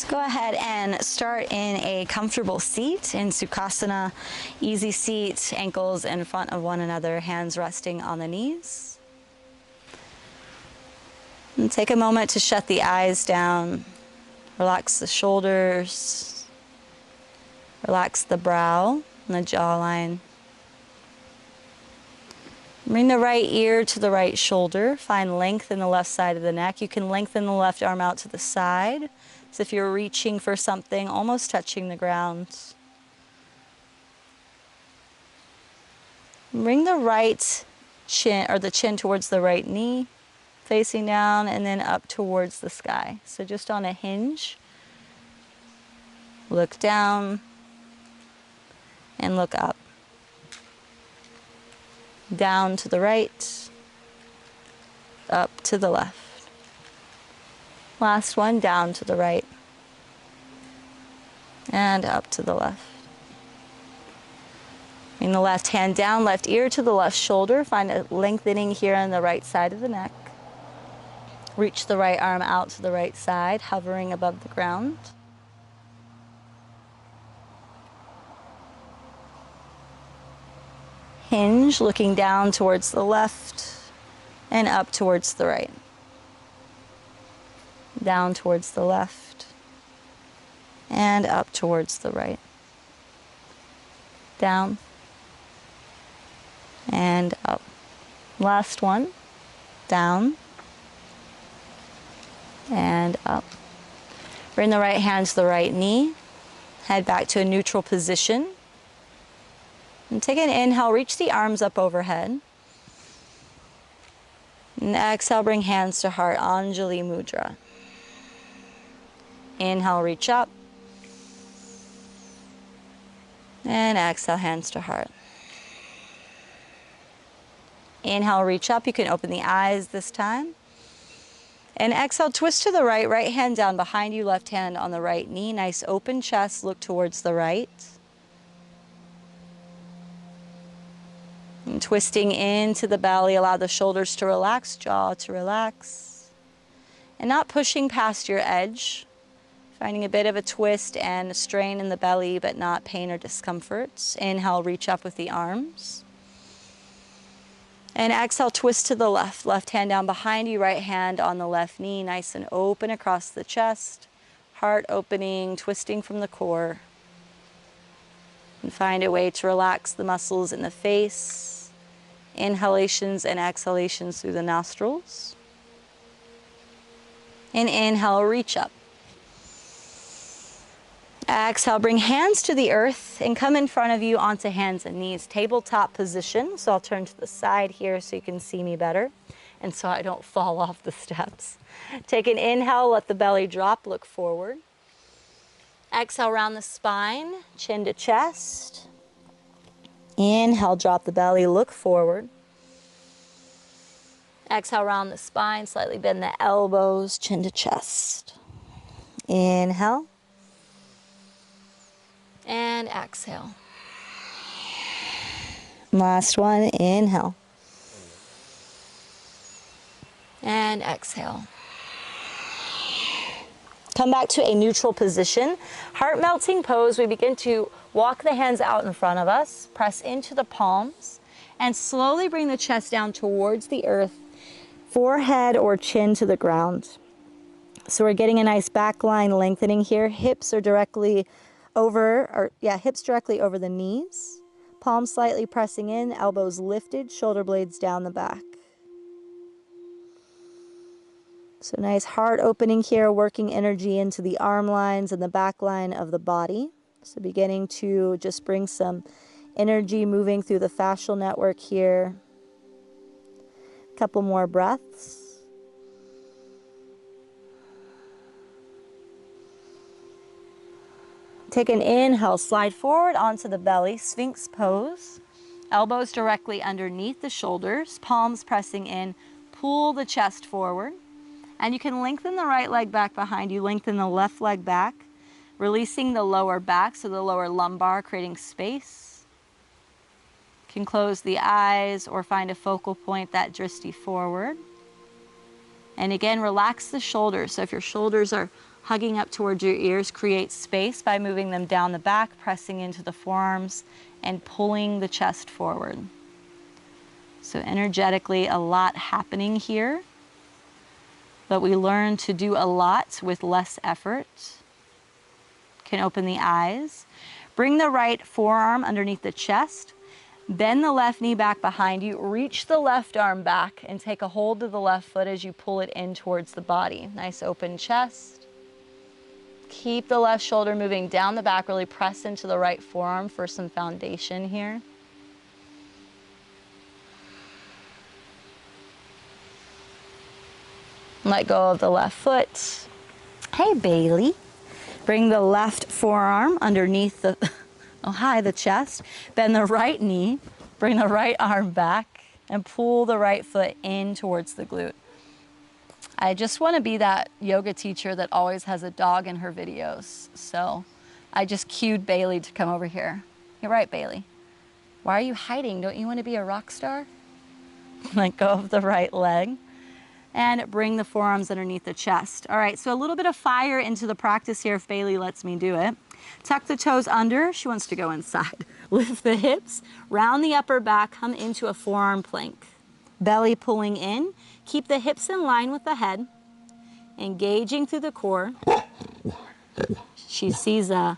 So go ahead and start in a comfortable seat in Sukhasana. Easy seat, ankles in front of one another, hands resting on the knees. And take a moment to shut the eyes down. Relax the shoulders. Relax the brow and the jawline. Bring the right ear to the right shoulder. Find length in the left side of the neck. You can lengthen the left arm out to the side, as if you're reaching for something, almost touching the ground. Bring the right chin, or the chin towards the right knee, facing down, and then up towards the sky. So just on a hinge. Look down and look up. Down to the right, up to the left. Last one, down to the right and up to the left. Bring the left hand down, left ear to the left shoulder. Find a lengthening here on the right side of the neck. Reach the right arm out to the right side, hovering above the ground. Hinge, looking down towards the left and up towards the right. Down towards the left and up towards the right. Down and up. Last one. Down and up. Bring the right hand to the right knee. Head back to a neutral position. And take an inhale, reach the arms up overhead. And exhale, bring hands to heart, Anjali Mudra. Inhale, reach up. And exhale, hands to heart. Inhale, reach up. You can open the eyes this time. And exhale, twist to the right, right hand down behind you, left hand on the right knee. Nice open chest, look towards the right. And twisting into the belly, allow the shoulders to relax, jaw to relax. And not pushing past your edge, finding a bit of a twist and a strain in the belly, but not pain or discomfort. Inhale, reach up with the arms. And exhale, twist to the left. Left hand down behind you, right hand on the left knee, nice and open across the chest. Heart opening, twisting from the core. And find a way to relax the muscles in the face. Inhalations and exhalations through the nostrils. And inhale, reach up. Exhale, bring hands to the earth and come in front of you onto hands and knees. Tabletop position. So I'll turn to the side here so you can see me better and so I don't fall off the steps. Take an inhale, let the belly drop, look forward. Exhale, round the spine, chin to chest. Inhale, drop the belly, look forward. Exhale, round the spine, slightly bend the elbows, chin to chest. Inhale. And exhale. Last one, inhale. And exhale. Come back to a neutral position. Heart melting pose. We begin to walk the hands out in front of us, press into the palms, and slowly bring the chest down towards the earth, forehead or chin to the ground. So we're getting a nice back line lengthening here. Hips are directly over, hips directly over the knees. Palms slightly pressing in, elbows lifted, shoulder blades down the back. So nice heart opening here, working energy into the arm lines and the back line of the body. So beginning to just bring some energy moving through the fascial network here. A couple more breaths. Take an inhale, slide forward onto the belly, Sphinx pose. Elbows directly underneath the shoulders, palms pressing in, pull the chest forward. And you can lengthen the right leg back behind you, lengthen the left leg back, releasing the lower back, so the lower lumbar, creating space. You can close the eyes or find a focal point, that drishti forward. And again, relax the shoulders. So if your shoulders are hugging up towards your ears. Create space by moving them down the back, pressing into the forearms, and pulling the chest forward. So energetically, a lot happening here, but we learn to do a lot with less effort. Can open the eyes. Bring the right forearm underneath the chest. Bend the left knee back behind you. Reach the left arm back and take a hold of the left foot as you pull it in towards the body. Nice open chest. Keep the left shoulder moving down the back. Really press into the right forearm for some foundation here. Let go of the left foot. Hey, Bailey. Bring the left forearm underneath the, the chest. Bend the right knee. Bring the right arm back and pull the right foot in towards the glute. I just want to be that yoga teacher that always has a dog in her videos. So I just cued Bailey to come over here. You're right, Bailey. Why are you hiding? Don't you want to be a rock star? Let go of the right leg. And bring the forearms underneath the chest. All right, so a little bit of fire into the practice here if Bailey lets me do it. Tuck the toes under. She wants to go inside. Lift the hips, round the upper back, come into a forearm plank. Belly pulling in. Keep the hips in line with the head. Engaging through the core. She sees a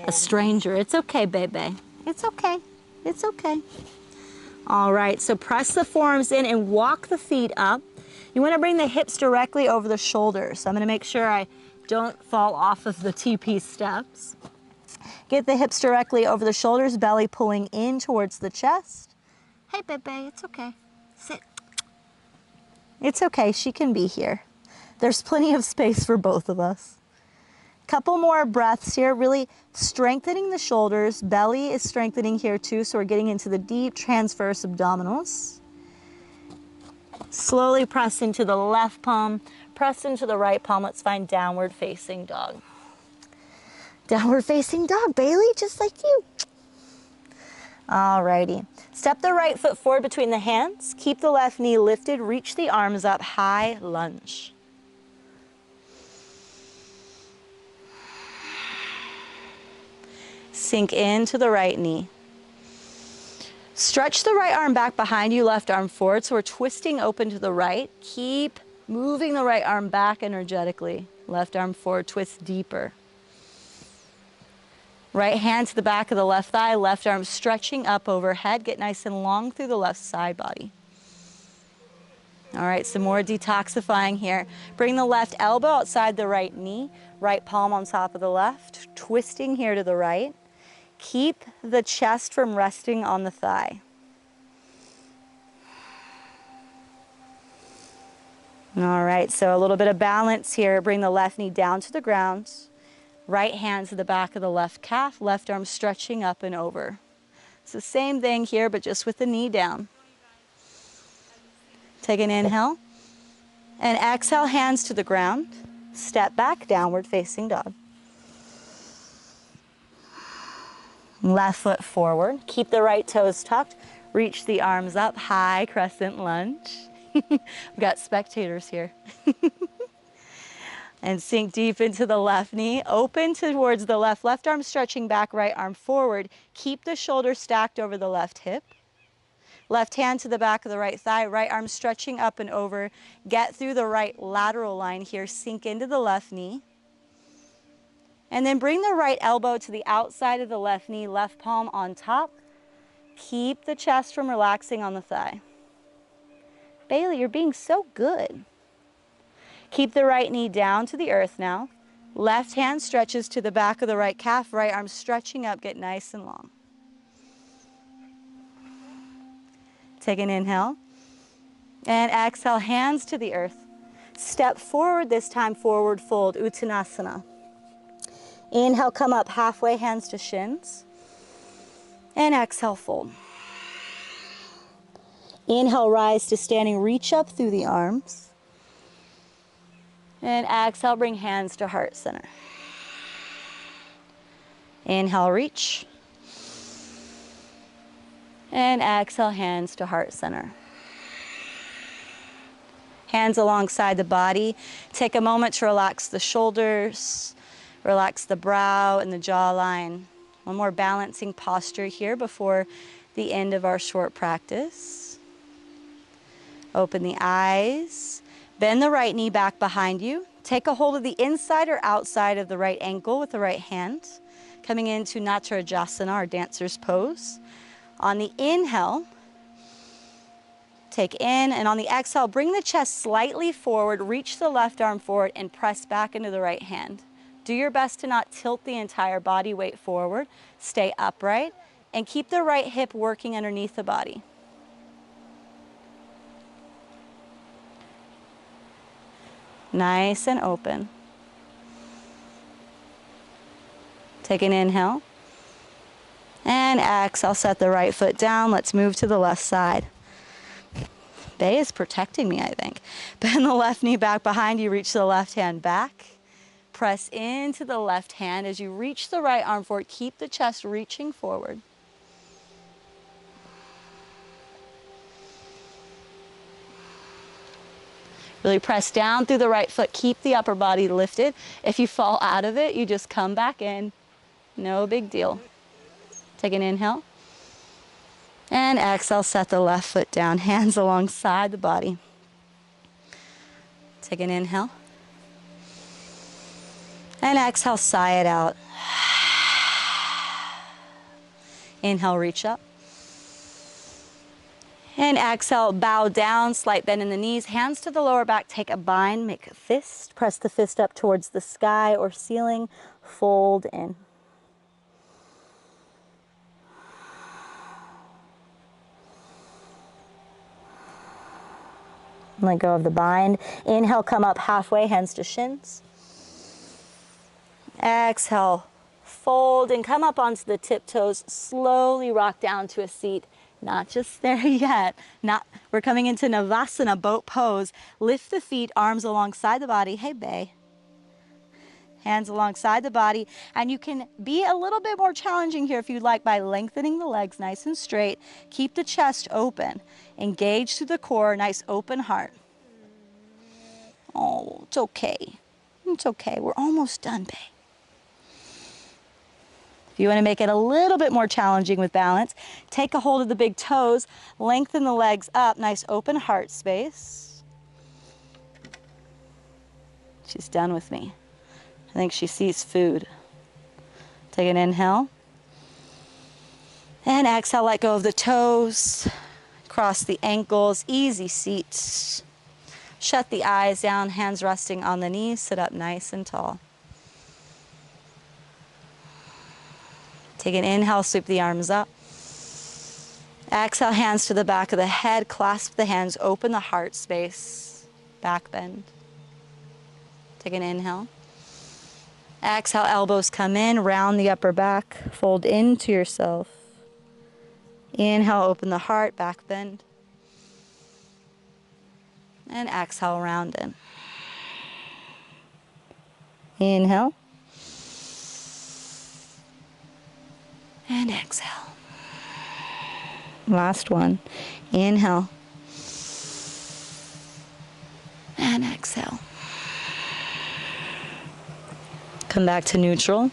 stranger. It's okay, baby. It's okay. It's okay. All right, so press the forearms in and walk the feet up. You want to bring the hips directly over the shoulders. So I'm going to make sure I don't fall off of the TP steps. Get the hips directly over the shoulders, belly pulling in towards the chest. Hey, baby, it's okay. Sit. It's okay, she can be here. There's plenty of space for both of us. Couple more breaths here, really strengthening the shoulders. Belly is strengthening here too, so we're getting into the deep transverse abdominals. Slowly press into the left palm, press into the right palm. Let's find downward facing dog. Downward facing dog, Bailey, just like you. Alrighty. Step the right foot forward between the hands. Keep the left knee lifted. Reach the arms up. High lunge. Sink into the right knee. Stretch the right arm back behind you, left arm forward. So we're twisting open to the right. Keep moving the right arm back energetically. Left arm forward, twist deeper. Right hand to the back of the left thigh, left arm stretching up overhead. Get nice and long through the left side body. All right, some more detoxifying here. Bring the left elbow outside the right knee, right palm on top of the left, twisting here to the right. Keep the chest from resting on the thigh. All right, so a little bit of balance here. Bring the left knee down to the ground. Right hand to the back of the left calf, left arm stretching up and over. It's the same thing here, but just with the knee down. Take an inhale. And exhale, hands to the ground. Step back, downward facing dog. Left foot forward. Keep the right toes tucked. Reach the arms up, high crescent lunge. We've got spectators here. And sink deep into the left knee. Open towards the left. Left arm stretching back, right arm forward. Keep the shoulder stacked over the left hip. Left hand to the back of the right thigh. Right arm stretching up and over. Get through the right lateral line here. Sink into the left knee. And then bring the right elbow to the outside of the left knee, left palm on top. Keep the chest from relaxing on the thigh. Bailey, you're being so good. Keep the right knee down to the earth now. Left hand stretches to the back of the right calf, right arm stretching up, get nice and long. Take an inhale. And exhale, hands to the earth. Step forward, this time forward fold, Uttanasana. Inhale, come up halfway, hands to shins. And exhale, fold. Inhale, rise to standing, reach up through the arms. And exhale, bring hands to heart center. Inhale, reach. And exhale, hands to heart center. Hands alongside the body. Take a moment to relax the shoulders, relax the brow and the jawline. One more balancing posture here before the end of our short practice. Open the eyes. Bend the right knee back behind you. Take a hold of the inside or outside of the right ankle with the right hand. Coming into Natarajasana, our dancer's pose. On the inhale, take in, and on the exhale, bring the chest slightly forward, reach the left arm forward, and press back into the right hand. Do your best to not tilt the entire body weight forward. Stay upright, and keep the right hip working underneath the body. Nice and open. Take an inhale. And exhale, set the right foot down. Let's move to the left side. Bay is protecting me, I think. Bend the left knee back behind you, reach the left hand back. Press into the left hand. As you reach the right arm forward, keep the chest reaching forward. Really press down through the right foot. Keep the upper body lifted. If you fall out of it, you just come back in. No big deal. Take an inhale. And exhale, set the left foot down, hands alongside the body. Take an inhale. And exhale, sigh it out. Inhale, reach up. And exhale, bow down, slight bend in the knees, hands to the lower back, take a bind, make a fist, press the fist up towards the sky or ceiling, fold in. Let go of the bind. Inhale, come up halfway, hands to shins. Exhale, fold and come up onto the tiptoes. Slowly rock down to a seat. Not just there yet. We're coming into Navasana, boat pose. Lift the feet, arms alongside the body. Hey, Bay. Hands alongside the body. And you can be a little bit more challenging here if you'd like by lengthening the legs nice and straight. Keep the chest open. Engage through the core, nice open heart. Oh, it's okay. It's okay. We're almost done, Bay. If you want to make it a little bit more challenging with balance, take a hold of the big toes, lengthen the legs up, nice open heart space. She's done with me. I think she sees food. Take an inhale. And exhale, let go of the toes. Cross the ankles, easy seats. Shut the eyes down, hands resting on the knees, sit up nice and tall. Take an inhale, sweep the arms up. Exhale, hands to the back of the head, clasp the hands, open the heart space, back bend. Take an inhale. Exhale, elbows come in, round the upper back, fold into yourself. Inhale, open the heart, back bend. And exhale, round in. Inhale. And exhale. Last one. Inhale. And exhale. Come back to neutral.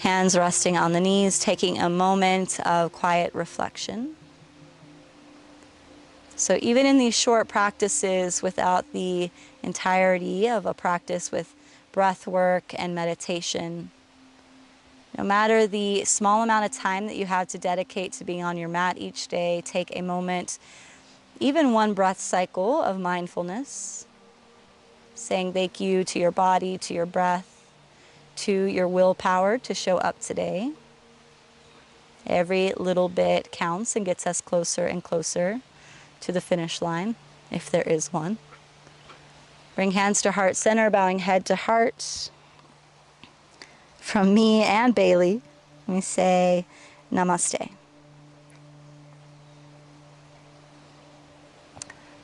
Hands resting on the knees, taking a moment of quiet reflection. So even in these short practices, without the entirety of a practice with breath work and meditation, no matter the small amount of time that you have to dedicate to being on your mat each day, take a moment, even one breath cycle of mindfulness, saying thank you to your body, to your breath, to your willpower to show up today. Every little bit counts and gets us closer and closer to the finish line, if there is one. Bring hands to heart center, bowing head to heart. From me and Bailey, we say namaste.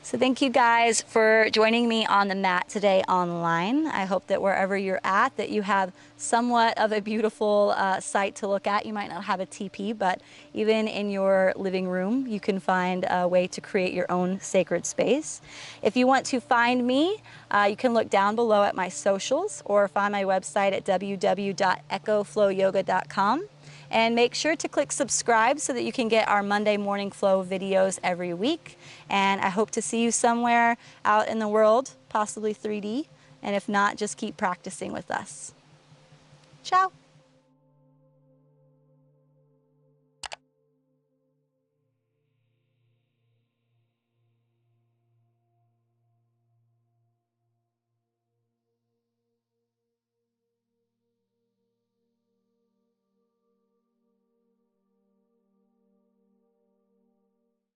This So thank you guys for joining me on the mat today online. I hope that wherever you're at, that you have somewhat of a beautiful sight to look at. You might not have a TP, but even in your living room, you can find a way to create your own sacred space. If you want to find me, you can look down below at my socials or find my website at www.echoflowyoga.com. And make sure to click subscribe so that you can get our Monday Morning Flow videos every week. And I hope to see you somewhere out in the world, possibly 3D. And if not, just keep practicing with us. Ciao.